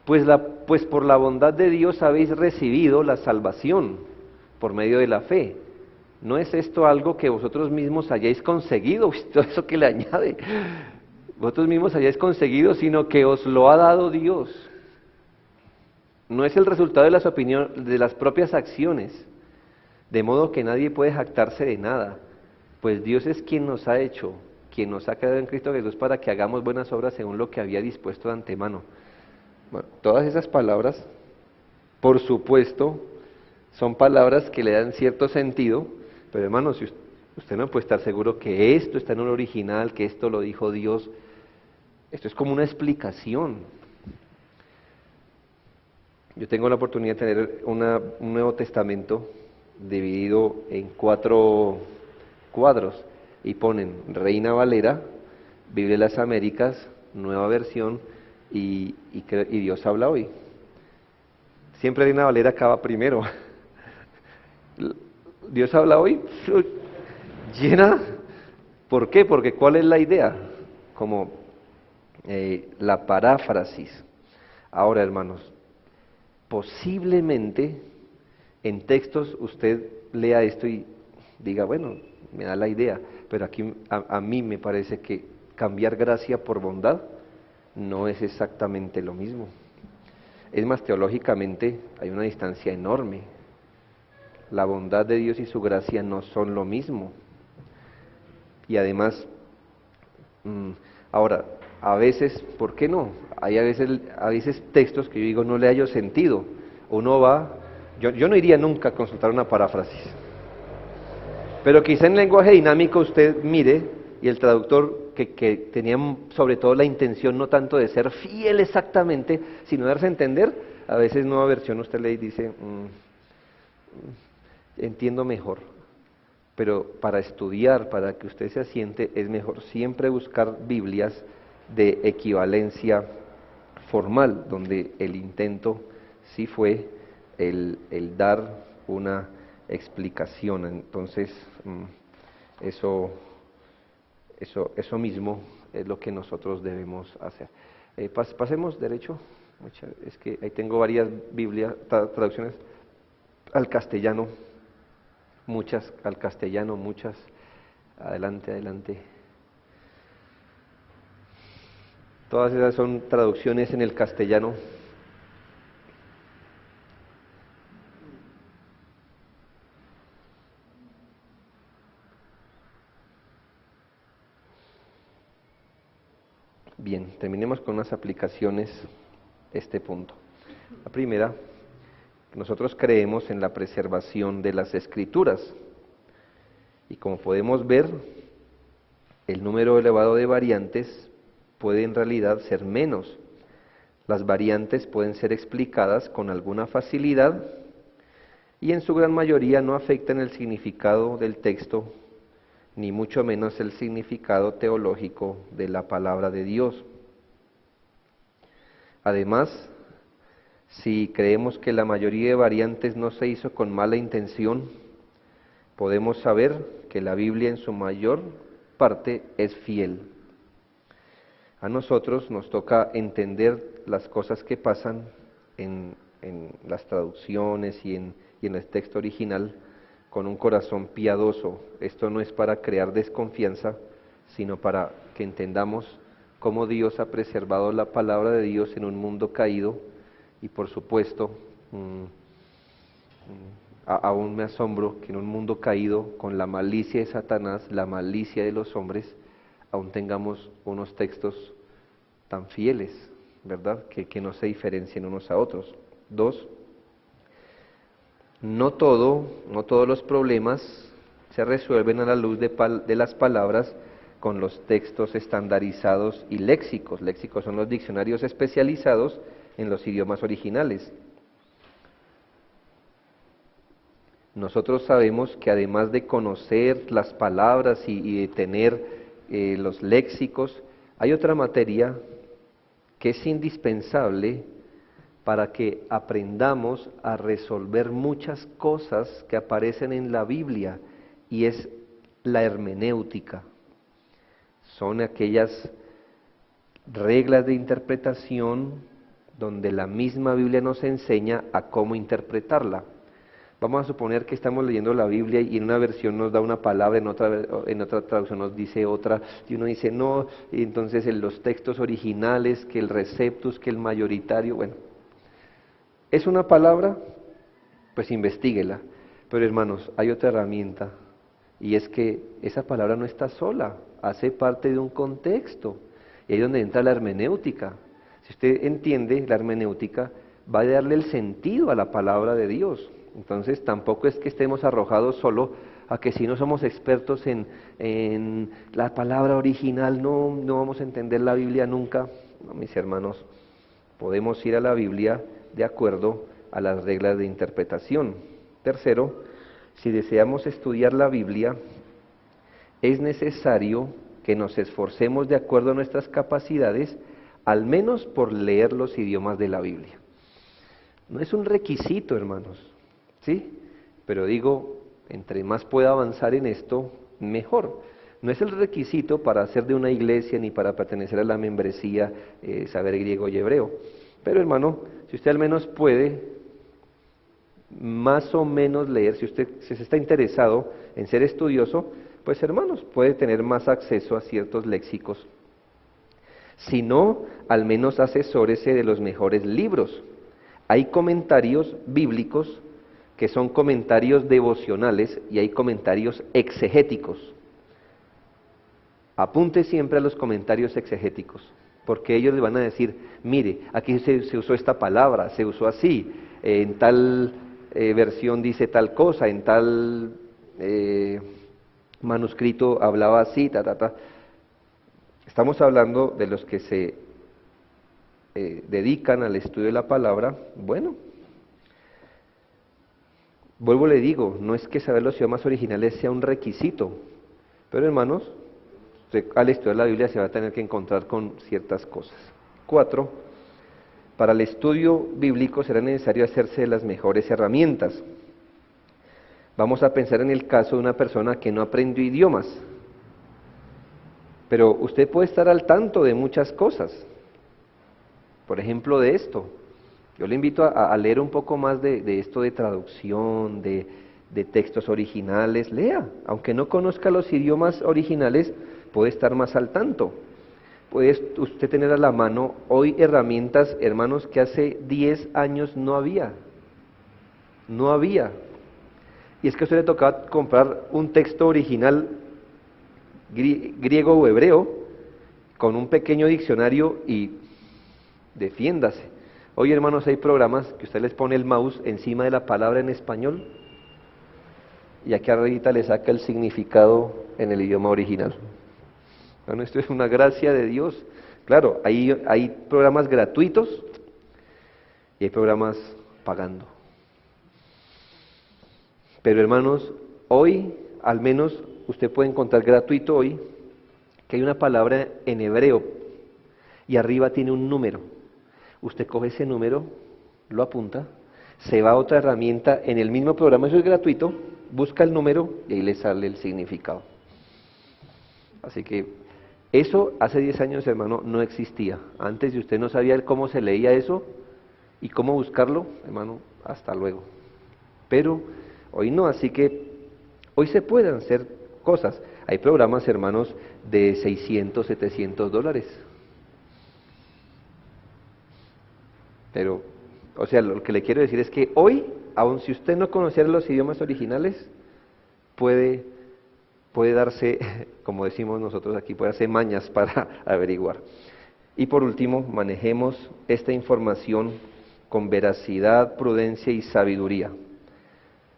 Pues por la bondad de Dios habéis recibido la salvación por medio de la fe. ¿No es esto algo que vosotros mismos hayáis conseguido? Uy, todo eso que le añade. Vosotros mismos hayáis conseguido, sino que os lo ha dado Dios. No es el resultado de las opiniones, de las propias acciones, de modo que nadie puede jactarse de nada, pues Dios es quien nos ha hecho, quien nos ha creado en Cristo Jesús para que hagamos buenas obras según lo que había dispuesto de antemano. Bueno, todas esas palabras, por supuesto, son palabras que le dan cierto sentido, pero hermanos, si usted no puede estar seguro que esto está en un original, que esto lo dijo Dios, esto es como una explicación. Yo tengo la oportunidad de tener un Nuevo Testamento dividido en 4 cuadros y ponen Reina Valera, Biblia de las Américas, Nueva Versión y Dios habla hoy. Siempre Reina Valera acaba primero. Dios habla hoy llena. ¿Por qué? Porque ¿cuál es la idea? Como la paráfrasis. Ahora, hermanos, posiblemente en textos usted lea esto y diga, bueno, me da la idea, pero aquí a mí me parece que cambiar gracia por bondad no es exactamente lo mismo. Es más, teológicamente hay una distancia enorme. La bondad de Dios y su gracia no son lo mismo. Y además, ahora, a veces, ¿por qué no? Hay a veces textos que yo digo no le hallo sentido. Uno va, yo no iría nunca a consultar una paráfrasis. Pero quizá en lenguaje dinámico usted mire y el traductor que tenía sobre todo la intención no tanto de ser fiel exactamente, sino darse a entender, a veces nueva versión usted le dice, entiendo mejor. Pero para estudiar, para que usted se asiente, es mejor siempre buscar Biblias de equivalencia formal, donde el intento sí fue el dar una explicación. Entonces, eso mismo es lo que nosotros debemos hacer. Pasemos derecho. Es que ahí tengo varias Biblias, traducciones al castellano. Muchas al castellano, muchas. Adelante, adelante. Todas esas son traducciones en el castellano. Bien, terminemos con unas aplicaciones este punto. La primera, nosotros creemos en la preservación de las Escrituras. Y como podemos ver, el número elevado de variantes puede en realidad ser menos. Las variantes pueden ser explicadas con alguna facilidad y en su gran mayoría no afectan el significado del texto, ni mucho menos el significado teológico de la palabra de Dios. Además, si creemos que la mayoría de variantes no se hizo con mala intención, podemos saber que la Biblia en su mayor parte es fiel. A nosotros nos toca entender las cosas que pasan en las traducciones y en el texto original con un corazón piadoso. Esto no es para crear desconfianza, sino para que entendamos cómo Dios ha preservado la palabra de Dios en un mundo caído y por supuesto, aún me asombro que en un mundo caído con la malicia de Satanás, la malicia de los hombres, aún tengamos unos textos tan fieles, ¿verdad? Que no se diferencien unos a otros. 2, no todos los problemas se resuelven a la luz de las palabras con los textos estandarizados y léxicos. Léxicos son los diccionarios especializados en los idiomas originales. Nosotros sabemos que además de conocer las palabras y de tener los léxicos, hay otra materia que es indispensable para que aprendamos a resolver muchas cosas que aparecen en la Biblia, y es la hermenéutica. Son aquellas reglas de interpretación donde la misma Biblia nos enseña a cómo interpretarla. Vamos a suponer que estamos leyendo la Biblia y en una versión nos da una palabra, en otra traducción nos dice otra, y uno dice no, y entonces en los textos originales, que el receptus, que el mayoritario, bueno, ¿es una palabra? Pues investíguela. Pero hermanos, hay otra herramienta, y es que esa palabra no está sola, hace parte de un contexto, y ahí es donde entra la hermenéutica. Si usted entiende la hermenéutica, va a darle el sentido a la palabra de Dios. Entonces tampoco es que estemos arrojados solo a que si no somos expertos en la palabra original, no vamos a entender la Biblia nunca. No, mis hermanos, podemos ir a la Biblia de acuerdo a las reglas de interpretación. Tercero, si deseamos estudiar la Biblia, es necesario que nos esforcemos de acuerdo a nuestras capacidades, al menos por leer los idiomas de la Biblia. No es un requisito, hermanos, ¿sí? Pero digo, entre más pueda avanzar en esto, mejor. No es el requisito para ser de una iglesia ni para pertenecer a la membresía, saber griego y hebreo. Pero hermano, si usted al menos puede más o menos leer, si usted se está interesado en ser estudioso, pues hermanos, puede tener más acceso a ciertos léxicos. Si no, al menos asesórese de los mejores libros. Hay comentarios bíblicos que son comentarios devocionales y hay comentarios exegéticos. Apunte siempre a los comentarios exegéticos, porque ellos le van a decir, mire, aquí se usó esta palabra, se usó así, en tal versión dice tal cosa, en tal manuscrito hablaba así, Estamos hablando de los que se dedican al estudio de la palabra. Bueno, vuelvo le digo, no es que saber los idiomas originales sea un requisito, pero hermanos, usted al estudiar la Biblia se va a tener que encontrar con ciertas cosas. 4, para el estudio bíblico será necesario hacerse de las mejores herramientas. Vamos a pensar en el caso de una persona que no aprendió idiomas, pero usted puede estar al tanto de muchas cosas. Por ejemplo, de esto. Yo le invito a leer un poco más de esto de traducción, de textos originales. Lea, aunque no conozca los idiomas originales, puede estar más al tanto. Puede usted tener a la mano hoy herramientas, hermanos, que hace 10 años no había. No había. Y es que a usted le tocaba comprar un texto original griego o hebreo con un pequeño diccionario y defiéndase. Hoy, hermanos, hay programas que usted les pone el mouse encima de la palabra en español y aquí arriba le saca el significado en el idioma original. Bueno, esto es una gracia de Dios. Claro, hay programas gratuitos y hay programas pagando. Pero hermanos, hoy al menos usted puede encontrar gratuito hoy que hay una palabra en hebreo y arriba tiene un número. Usted coge ese número, lo apunta, se va a otra herramienta en el mismo programa, eso es gratuito, busca el número y ahí le sale el significado. Así que eso hace 10 años, hermano, no existía. Antes de usted no sabía cómo se leía eso y cómo buscarlo, hermano, hasta luego. Pero hoy no, así que hoy se pueden hacer cosas. Hay programas, hermanos, de $600, $700. Pero, o sea, lo que le quiero decir es que hoy, aun si usted no conociera los idiomas originales, puede darse, como decimos nosotros aquí, puede darse mañas para averiguar. Y por último, manejemos esta información con veracidad, prudencia y sabiduría.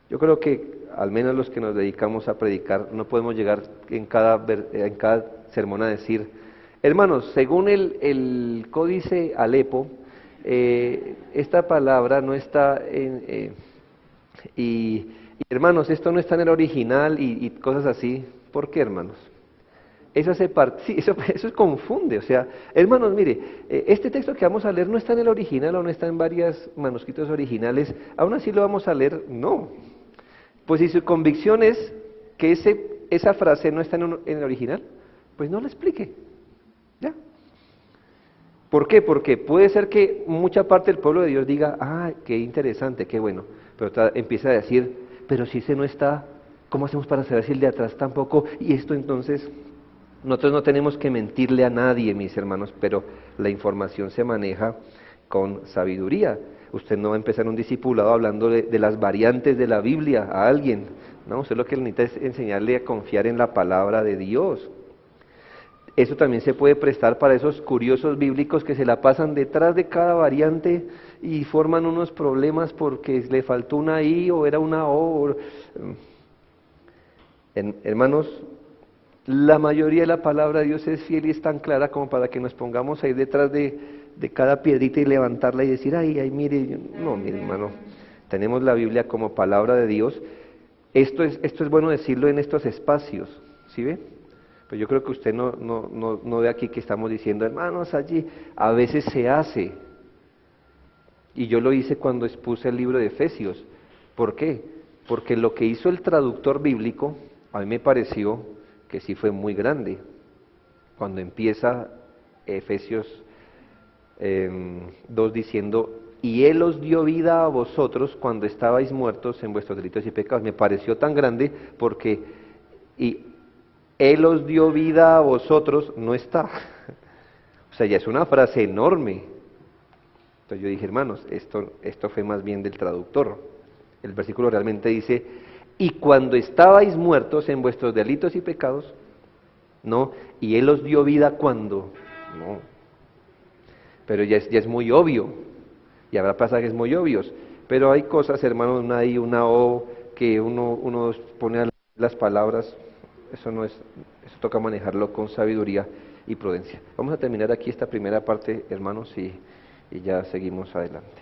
Yo creo que al menos los que nos dedicamos a predicar, no podemos llegar en cada sermón a decir, hermanos, según el códice Alepo, esta palabra no está y hermanos, esto no está en el original y cosas así. ¿Por qué, hermanos? Sí, eso confunde, o sea, hermanos, mire, este texto que vamos a leer no está en el original o no está en varios manuscritos originales, aún así lo vamos a leer, no. Pues si su convicción es que esa frase no está en el original, pues no la explique, ¿ya? ¿Por qué? Porque puede ser que mucha parte del pueblo de Dios diga, ah, qué interesante, qué bueno, pero empieza a decir, pero si ese no está, ¿cómo hacemos para saber si el de atrás tampoco? Y esto entonces... Nosotros no tenemos que mentirle a nadie, mis hermanos, pero la información se maneja con sabiduría. Usted no va a empezar un discipulado hablando de las variantes de la Biblia a alguien, ¿no? Usted lo que necesita es enseñarle a confiar en la palabra de Dios. Eso también se puede prestar para esos curiosos bíblicos que se la pasan detrás de cada variante y forman unos problemas porque le faltó una I o era una O. Hermanos, la mayoría de la palabra de Dios es fiel y es tan clara como para que nos pongamos ahí detrás de cada piedrita y levantarla y decir, ay, mire, no, mire hermano, tenemos la Biblia como palabra de Dios. Esto es bueno decirlo en estos espacios, ¿sí ve? Pues yo creo que usted no ve aquí que estamos diciendo, hermanos, allí a veces se hace. Y yo lo hice cuando expuse el libro de Efesios. ¿Por qué? Porque lo que hizo el traductor bíblico, a mí me pareció que sí fue muy grande. Cuando empieza Efesios 2 diciendo, y Él os dio vida a vosotros cuando estabais muertos en vuestros delitos y pecados. Me pareció tan grande porque, y Él os dio vida a vosotros, no está. O sea, ya es una frase enorme. Entonces yo dije, hermanos, esto fue más bien del traductor. El versículo realmente dice, y cuando estabais muertos en vuestros delitos y pecados, ¿no? Y Él os dio vida cuando, no. Pero ya es muy obvio, y habrá pasajes muy obvios, pero hay cosas, hermanos, una I, una O, que uno pone a leer las palabras, eso toca manejarlo con sabiduría y prudencia. Vamos a terminar aquí esta primera parte, hermanos, y ya seguimos adelante.